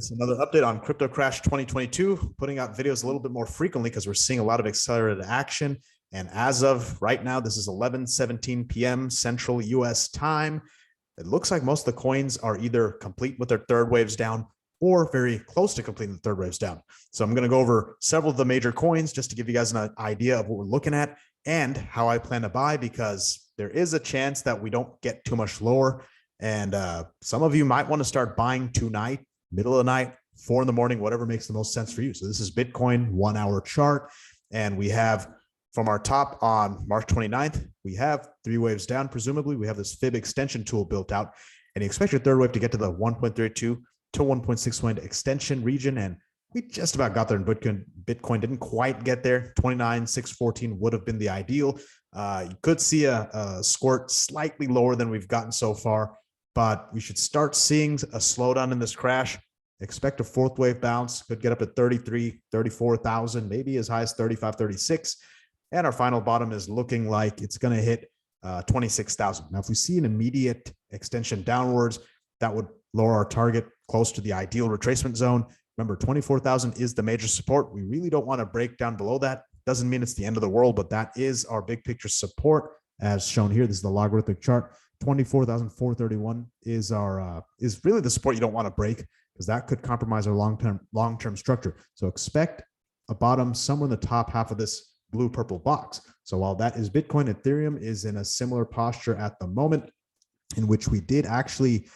It's another update on cryptocrash 2022, putting out videos a little bit more frequently because we're seeing a lot of accelerated action. And as of right now, this is 11:17 p.m. Central US time. It looks like most of the coins are either complete with their third waves down or very close to completing the third waves down. So I'm going to go over several of the major coins just to give you guys an idea of what we're looking at and how I plan to buy, because there is a chance that we don't get too much lower. And some of you might want to start buying tonight, middle of the night, 4 in the morning, whatever makes the most sense for you. So this is Bitcoin 1 hour chart. And we have from our top on March 29th, we have 3 waves down. Presumably we have this fib extension tool built out, and you expect your third wave to get to the 1.32 to 1.61 extension region. And we just about got there in Bitcoin. Bitcoin didn't quite get there. 29,614 would have been the ideal. You could see a squirt slightly lower than we've gotten so far, but we should start seeing a slowdown in this crash. Expect a fourth wave bounce, could get up to 33, 34,000, maybe as high as 35, 36. And our final bottom is looking like it's going to hit 26,000. Now, if we see an immediate extension downwards, that would lower our target close to the ideal retracement zone. Remember, 24,000 is the major support. We really don't want to break down below that. Doesn't mean it's the end of the world, but that is our big picture support as shown here. This is the logarithmic chart. 24,431 is our is really the support you don't want to break, because that could compromise our long-term structure. So expect a bottom somewhere in the top half of this blue purple box. So while that is Bitcoin, Ethereum is in a similar posture at the moment, in which we did actually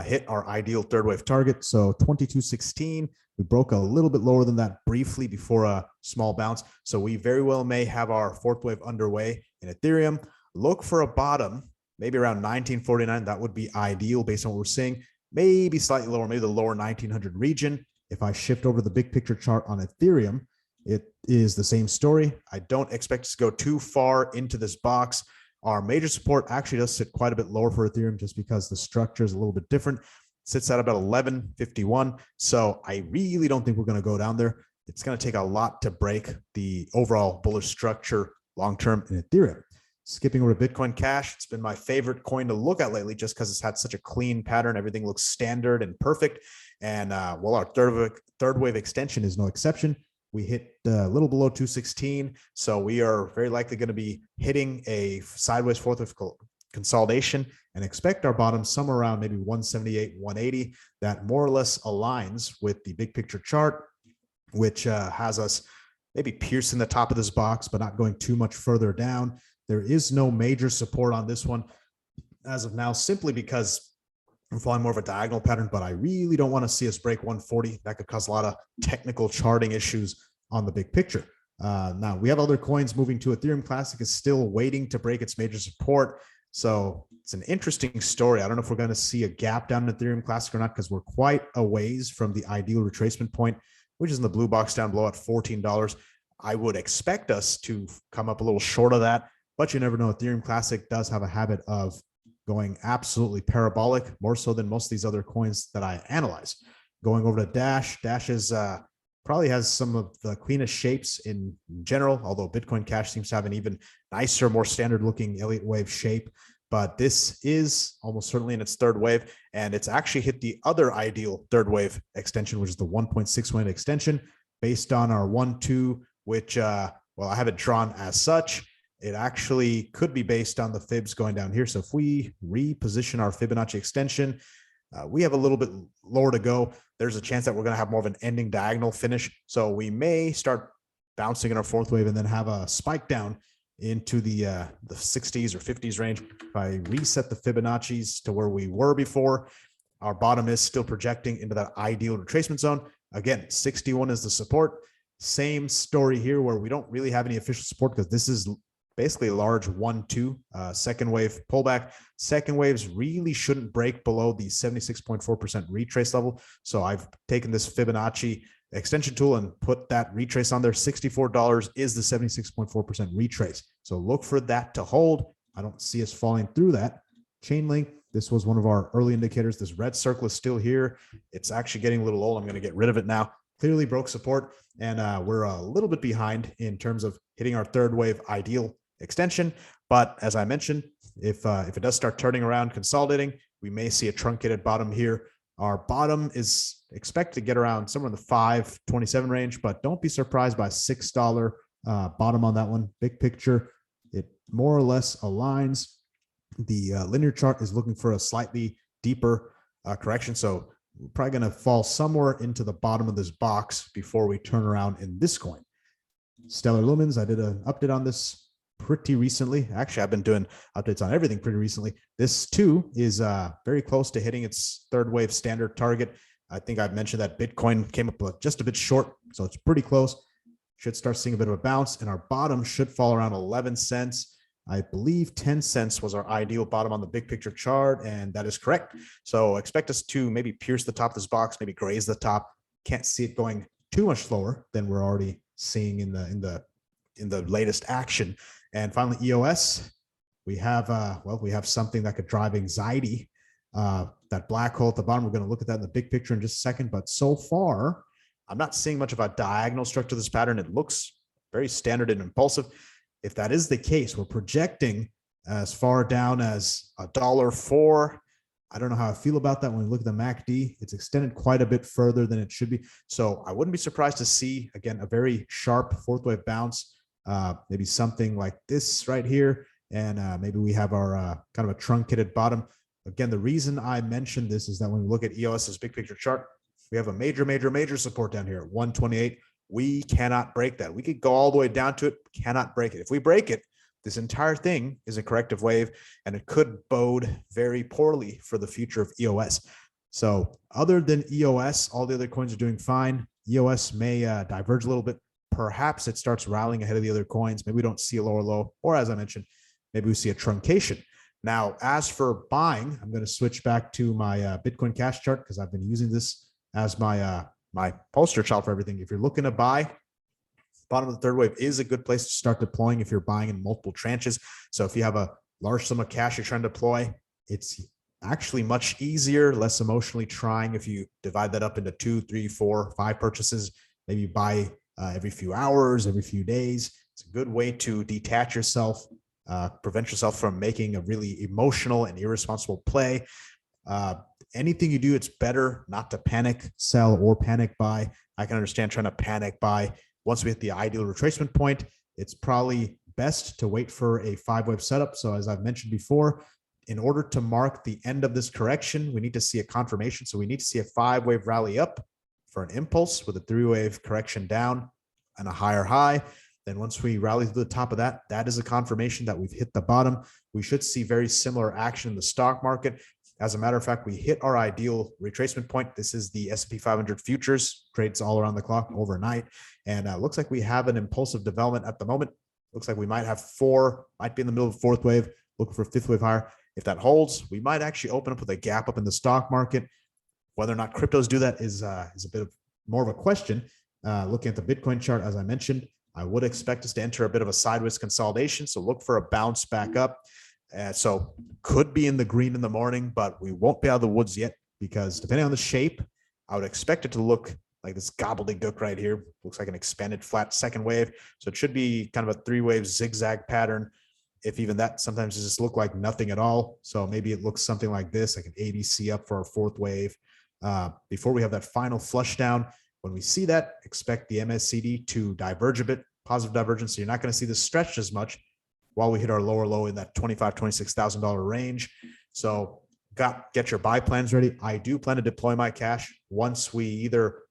hit our ideal third wave target. So 2216, we broke a little bit lower than that briefly before a small bounce. So we very well may have our fourth wave underway in Ethereum. Look for a bottom, maybe around 1949. That would be ideal based on what we're seeing. Maybe slightly lower, maybe the lower 1900 region. If I shift over the big picture chart on Ethereum, it is the same story. I don't expect us to go too far into this box. Our major support actually does sit quite a bit lower for Ethereum, just because the structure is a little bit different. It sits at about 1151. So I really don't think we're going to go down there. It's going to take a lot to break the overall bullish structure long-term in Ethereum. Skipping over to Bitcoin Cash, it's been my favorite coin to look at lately just because it's had such a clean pattern. Everything looks standard and perfect. And well, our third wave extension is no exception. We hit a little below 216. So we are very likely going to be hitting a sideways fourth wave consolidation and expect our bottom somewhere around maybe 178, 180. That more or less aligns with the big picture chart, which has us maybe piercing the top of this box, but not going too much further down. There is no major support on this one as of now, simply because we're following more of a diagonal pattern, but I really don't want to see us break 140. That could cause a lot of technical charting issues on the big picture. Now, we have other coins moving to Ethereum Classic is still waiting to break its major support. So it's an interesting story. I don't know if we're going to see a gap down in Ethereum Classic or not, because we're quite a ways from the ideal retracement point, which is in the blue box down below at $14. I would expect us to come up a little short of that, but you never know. Ethereum Classic does have a habit of going absolutely parabolic, more so than most of these other coins that I analyze. Going over to Dash, Dash is probably has some of the cleanest shapes in general, although Bitcoin Cash seems to have an even nicer, more standard looking Elliott wave shape. But this is almost certainly in its third wave, and it's actually hit the other ideal third wave extension, which is the 1.61 extension based on our 1-2, which, well, I have it drawn as such. It actually could be based on the fibs going down here. So if we reposition our Fibonacci extension, we have a little bit lower to go. There's a chance that we're going to have more of an ending diagonal finish. So we may start bouncing in our fourth wave and then have a spike down into the 60s or 50s range. If I reset the Fibonacci's to where we were before, our bottom is still projecting into that ideal retracement zone. Again, 61 is the support. Same story here, where we don't really have any official support, because this is basically a large 1-2 second wave pullback. Second waves really shouldn't break below the 76.4% retrace level. So I've taken this Fibonacci extension tool and put that retrace on there. $64 is the 76.4% retrace. So look for that to hold. I don't see us falling through that. Chain link, this was one of our early indicators. This red circle is still here. It's actually getting a little old. I'm going to get rid of it now. Clearly broke support, and we're a little bit behind in terms of hitting our third wave ideal extension. But as I mentioned, if it does start turning around, consolidating, we may see a truncated bottom here Our bottom is expected to get around somewhere in the 527 range, but don't be surprised by $6 bottom on that one. Big picture, it more or less aligns. The linear chart is looking for a slightly deeper correction. So we're probably going to fall somewhere into the bottom of this box before we turn around in this coin. Stellar Lumens, I did an update on this pretty recently. Actually, I've been doing updates on everything pretty recently. This too is very close to hitting its third wave standard target. I think I've mentioned that Bitcoin came up just a bit short, so it's pretty close. Should start seeing a bit of a bounce, and our bottom should fall around 11 cents. I believe 10 cents was our ideal bottom on the big picture chart, and that is correct. So expect us to maybe pierce the top of this box, maybe graze the top. Can't see it going too much lower than we're already seeing in the latest action. And finally, EOS, we have something that could drive anxiety. That black hole at the bottom, we're going to look at that in the big picture in just a second. But so far, I'm not seeing much of a diagonal structure to this pattern. It looks very standard and impulsive. If that is the case, we're projecting as far down as $1.04. I don't know how I feel about that when we look at the MACD. It's extended quite a bit further than it should be. So I wouldn't be surprised to see, again, a very sharp fourth wave bounce, maybe something like this right here. And maybe we have our kind of a truncated bottom. Again, the reason I mentioned this is that when we look at EOS's big picture chart, we have a major support down here at 128. We cannot break that. We could go all the way down to it, cannot break it. If we break it, this entire thing is a corrective wave, and it could bode very poorly for the future of EOS. So other than EOS, all the other coins are doing fine. EOS may diverge a little bit. Perhaps it starts rallying ahead of the other coins. Maybe we don't see a lower low, or as I mentioned, maybe we see a truncation. Now, as for buying, I'm going to switch back to my Bitcoin Cash chart because I've been using this as my my poster child for everything. If you're looking to buy, bottom of the third wave is a good place to start deploying if you're buying in multiple tranches. So if you have a large sum of cash you're trying to deploy, it's actually much easier, less emotionally trying if you divide that up into 2, 3, 4, 5 purchases. Maybe you buy every few hours, every few days. It's a good way to detach yourself, prevent yourself from making a really emotional and irresponsible play. Anything you do, it's better not to panic sell or panic buy. I can understand trying to panic buy. Once we hit the ideal retracement point, it's probably best to wait for a 5-wave setup. So as I've mentioned before, in order to mark the end of this correction, we need to see a confirmation. So we need to see a 5-wave rally up for an impulse with a 3-wave correction down and a higher high. Then once we rally to the top of that, that is a confirmation that we've hit the bottom. We should see very similar action in the stock market. As a matter of fact, we hit our ideal retracement point. This is the S&P 500 futures, trades all around the clock overnight. And looks like we have an impulsive development at the moment. Looks like we might have might be in the middle of the 4th wave, looking for a 5th wave higher. If that holds, we might actually open up with a gap up in the stock market. Whether or not cryptos do that is a bit of more of a question. Looking at the Bitcoin chart, as I mentioned, I would expect us to enter a bit of a sideways consolidation. So look for a bounce back up. So could be in the green in the morning, but we won't be out of the woods yet because depending on the shape, I would expect it to look like this gobbledygook right here. Looks like an expanded flat second wave. So it should be kind of a 3-wave zigzag pattern. If even that, sometimes it just look like nothing at all. So maybe it looks something like this, like an ABC up for our 4th wave. Before we have that final flush down, when we see that, expect the MACD to diverge a bit, positive divergence. So you're not going to see this stretched as much while we hit our lower low in that $25,000, $26,000 range. So get your buy plans ready. I do plan to deploy my cash once we either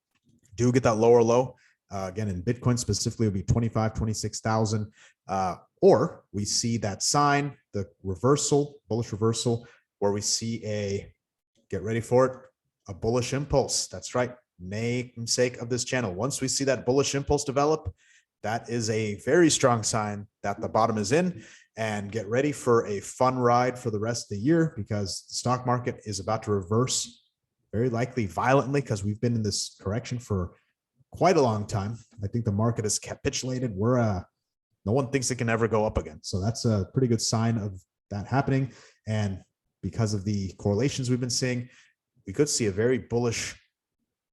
do get that lower low. Again, in Bitcoin specifically, it would be 25, 26,000, or we see that sign, the reversal, bullish reversal, where we see get ready for it, a bullish impulse. That's right. Namesake of this channel. Once we see that bullish impulse develop, that is a very strong sign that the bottom is in, and get ready for a fun ride for the rest of the year because the stock market is about to reverse very likely violently because we've been in this correction for quite a long time. I think the market has capitulated. No one thinks it can ever go up again. So that's a pretty good sign of that happening. And because of the correlations we've been seeing, we could see a very bullish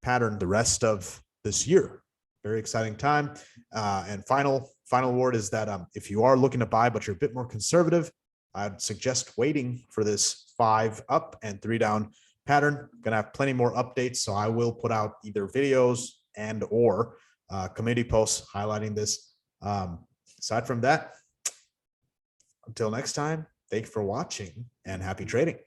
pattern the rest of this year. Very exciting time. And final word is that if you are looking to buy, but you're a bit more conservative, I'd suggest waiting for this 5 up and 3 down pattern. Gonna have plenty more updates, so I will put out either videos and or community posts highlighting this. Aside from that, until next time, thank you for watching and happy trading.